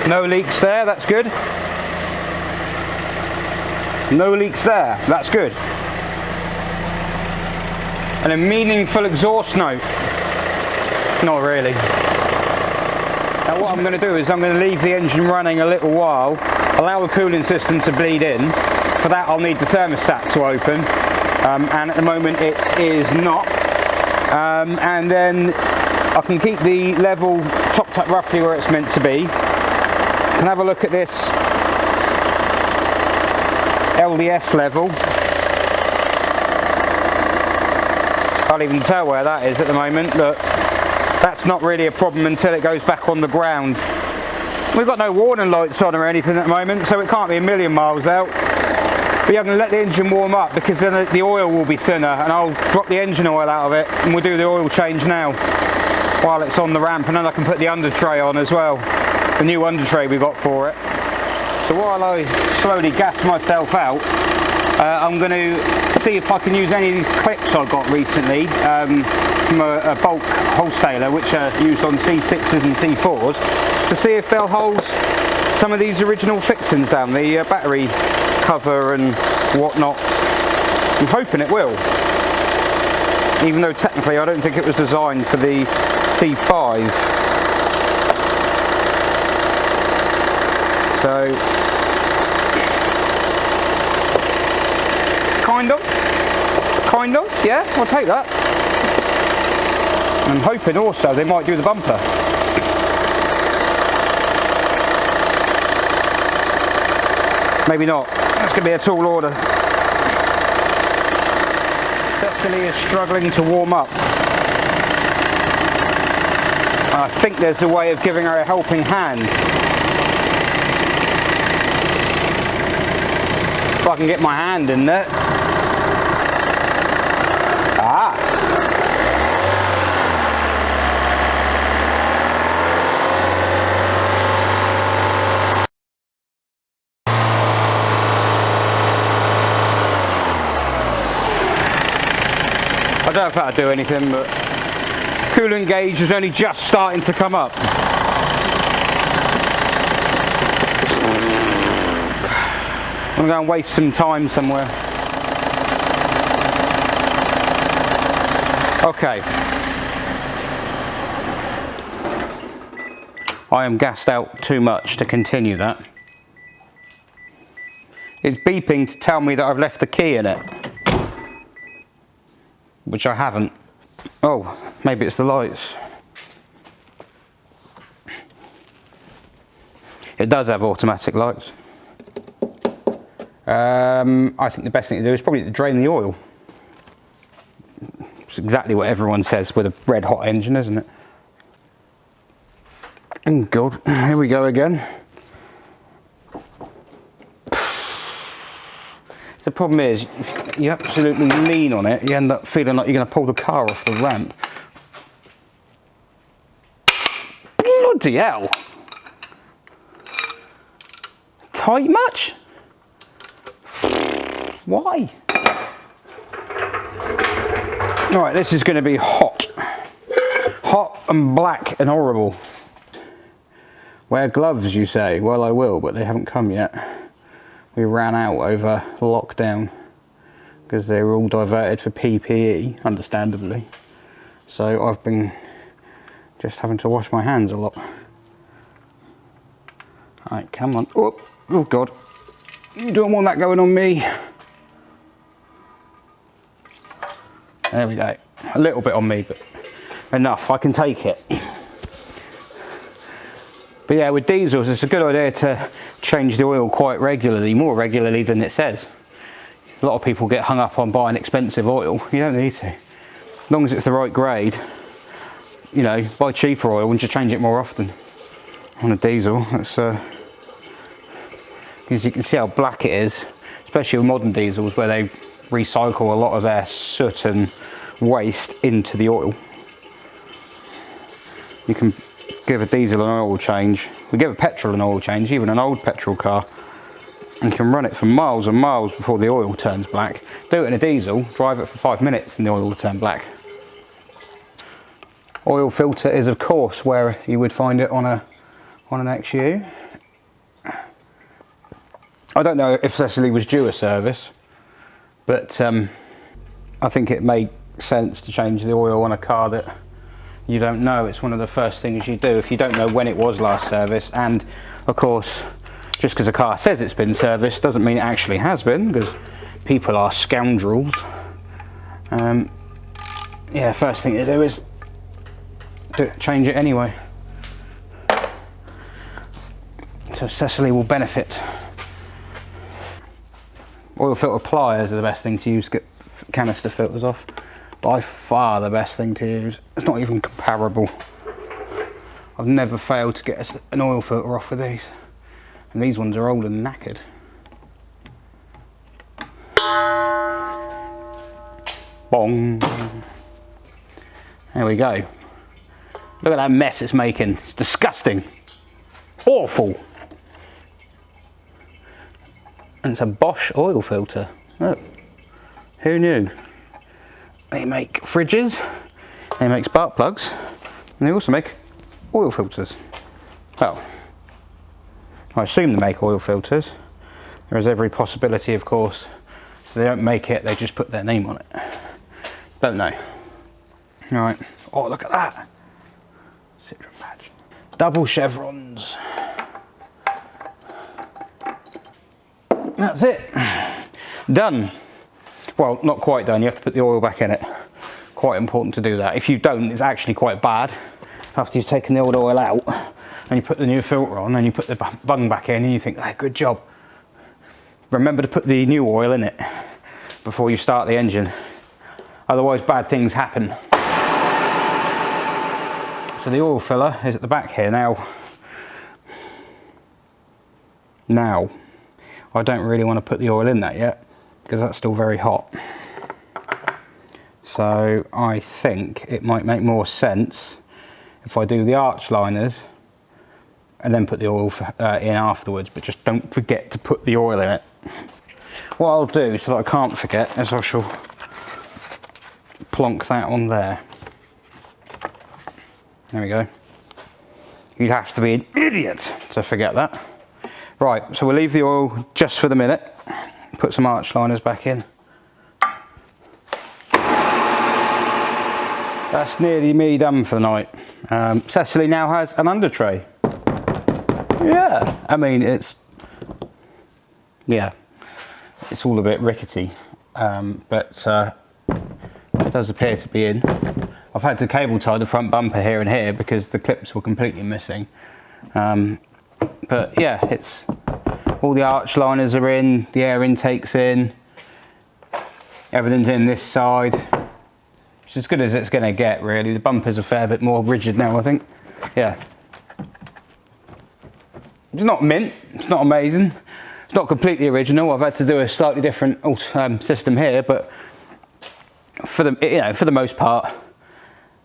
No leaks there, that's good. No leaks there, that's good. And a meaningful exhaust note. Not really. Now what I'm going to do is I'm going to leave the engine running a little while, allow the cooling system to bleed in. For that I'll need the thermostat to open, and at the moment it is not. And then I can keep the level topped up roughly where it's meant to be. And have a look at this LDS level. Can't even tell where that is at the moment, but that's not really a problem until it goes back on the ground. We've got no warning lights on or anything at the moment, so it can't be a million miles out. But yeah, I'm going to let the engine warm up because then the oil will be thinner, and I'll drop the engine oil out of it and we'll do the oil change now while it's on the ramp, and then I can put the under tray on as well, the new under tray we got for it. So while I slowly gas myself out, I'm going to see if I can use any of these clips I got recently from a bulk wholesaler, which are used on C6s and C4s, to see if they'll hold some of these original fixings down, the battery cover and whatnot. I'm hoping it will, even though technically I don't think it was designed for the C5. So kind of, yeah, I'll take that. I'm hoping also they might do the bumper. Maybe not. That's going to be a tall order. Cecily is struggling to warm up. I think there's a way of giving her a helping hand. If I can get my hand in there. Ah! I don't know if that'll do anything, but coolant gauge is only just starting to come up. I'm going to go and waste some time somewhere. Okay. I am gassed out too much to continue that. It's beeping to tell me that I've left the key in it, which I haven't. Oh, maybe it's the lights. It does have automatic lights. I think the best thing to do is probably to drain the oil. It's exactly what everyone says with a red hot engine, isn't it? Oh God, here we go again. The problem is, you absolutely lean on it, you end up feeling like you're going to pull the car off the ramp. Bloody hell! Tight much? Why? Alright, this is going to be hot. Hot and black and horrible. Wear gloves, you say? Well, I will, but they haven't come yet. We ran out over lockdown because they were all diverted for PPE, understandably. So I've been just having to wash my hands a lot. Alright, come on. Oh God. You don't want that going on me. There we go. A little bit on me, but enough. I can take it. But yeah, with diesels, it's a good idea to change the oil quite regularly, more regularly than it says. A lot of people get hung up on buying expensive oil. You don't need to. As long as it's the right grade, you know, buy cheaper oil and just change it more often. On a diesel, that's because you can see how black it is, especially with modern diesels where they recycle a lot of their soot and waste into the oil. You can give a diesel an oil change. We give a petrol an oil change, even an old petrol car, and you can run it for miles and miles before the oil turns black. Do it in a diesel, drive it for 5 minutes and the oil will turn black. Oil filter is of course where you would find it on an XU, I don't know if Cecily was due a service, but I think it made sense to change the oil on a car that you don't know. It's one of the first things you do if you don't know when it was last serviced. And of course, just because a car says it's been serviced doesn't mean it actually has been, because people are scoundrels. Yeah, first thing to do is change it anyway. So Cecily will benefit. Oil filter pliers are the best thing to use to get canister filters off. By far the best thing to use. It's not even comparable. I've never failed to get an oil filter off with these. And these ones are old and knackered. Bong. There we go. Look at that mess it's making. It's disgusting. Awful. And it's a Bosch oil filter. Look. Who knew? They make fridges, they make spark plugs, and they also make oil filters. Well, I assume they make oil filters. There is every possibility, of course, they don't make it, they just put their name on it. Don't know. Alright, oh look at that! Citroën badge. Double chevrons. That's it. Done. Well, not quite done, you have to put the oil back in it. Quite important to do that. If you don't, it's actually quite bad. After you've taken the old oil out and you put the new filter on and you put the bung back in and you think, hey, good job. Remember to put the new oil in it before you start the engine. Otherwise bad things happen. So the oil filler is at the back here now. Now, I don't really want to put the oil in that yet, because that's still very hot. So I think it might make more sense if I do the arch liners and then put the oil in afterwards, but just don't forget to put the oil in it. What I'll do so that I can't forget is I shall plonk that on there. There we go. You'd have to be an idiot to forget that. Right, so we'll leave the oil just for the minute. Put some arch liners back in. That's nearly me done for the night. Cecily now has an under tray. Yeah, I mean it's all a bit rickety, but it does appear to be in. I've had to cable tie the front bumper here and here because the clips were completely missing. But yeah, it's all the arch liners are in, the air intake's in, everything's in this side. It's as good as it's going to get, really. The bumper's a fair bit more rigid now, I think. Yeah. It's not mint, it's not amazing, it's not completely original. I've had to do a slightly different system here, but for the most part,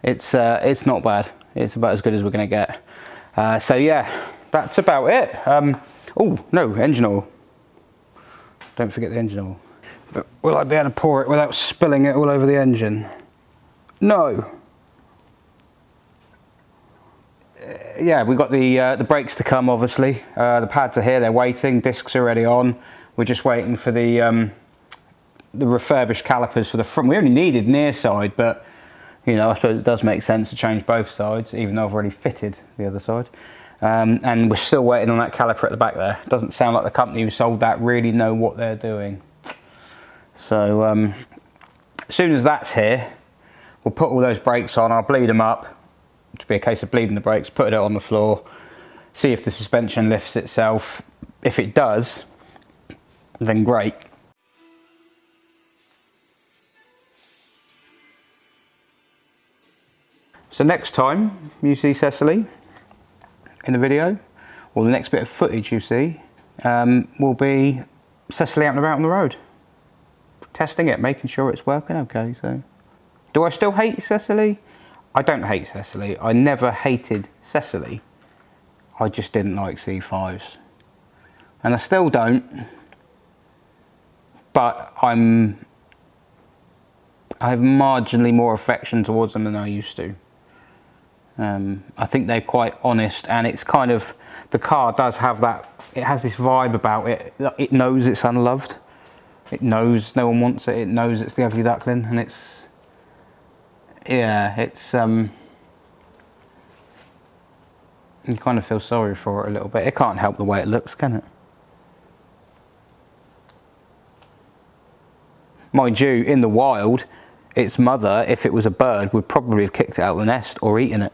it's not bad. It's about as good as we're going to get. So yeah, that's about it. Oh no, engine oil. Don't forget the engine oil. But will I be able to pour it without spilling it all over the engine? No. Yeah, we've got the brakes to come, obviously. The pads are here, they're waiting, discs are already on. We're just waiting for the refurbished calipers for the front. We only needed near side, but you know, I suppose it does make sense to change both sides, even though I've already fitted the other side. And we're still waiting on that caliper at the back there. Doesn't sound like the company who sold that really know what they're doing. So as soon as that's here, we'll put all those brakes on, I'll bleed them up. To be a case of bleeding the brakes, put it on the floor, see if the suspension lifts itself. If it does, then great. So next time you see Cecily in the video, or the next bit of footage you see, will be Cecily out and about on the road. Testing it, making sure it's working okay. So, do I still hate Cecily? I don't hate Cecily. I never hated Cecily. I just didn't like C5s. And I still don't. But I have marginally more affection towards them than I used to. I think they're quite honest, and it's kind of, the car does have that, it has this vibe about it. It knows it's unloved. It knows no one wants it. It knows it's the ugly duckling, and it's, yeah, it's, you kind of feel sorry for it a little bit. It can't help the way it looks, can it? Mind you, in the wild, its mother, if it was a bird, would probably have kicked it out of the nest or eaten it.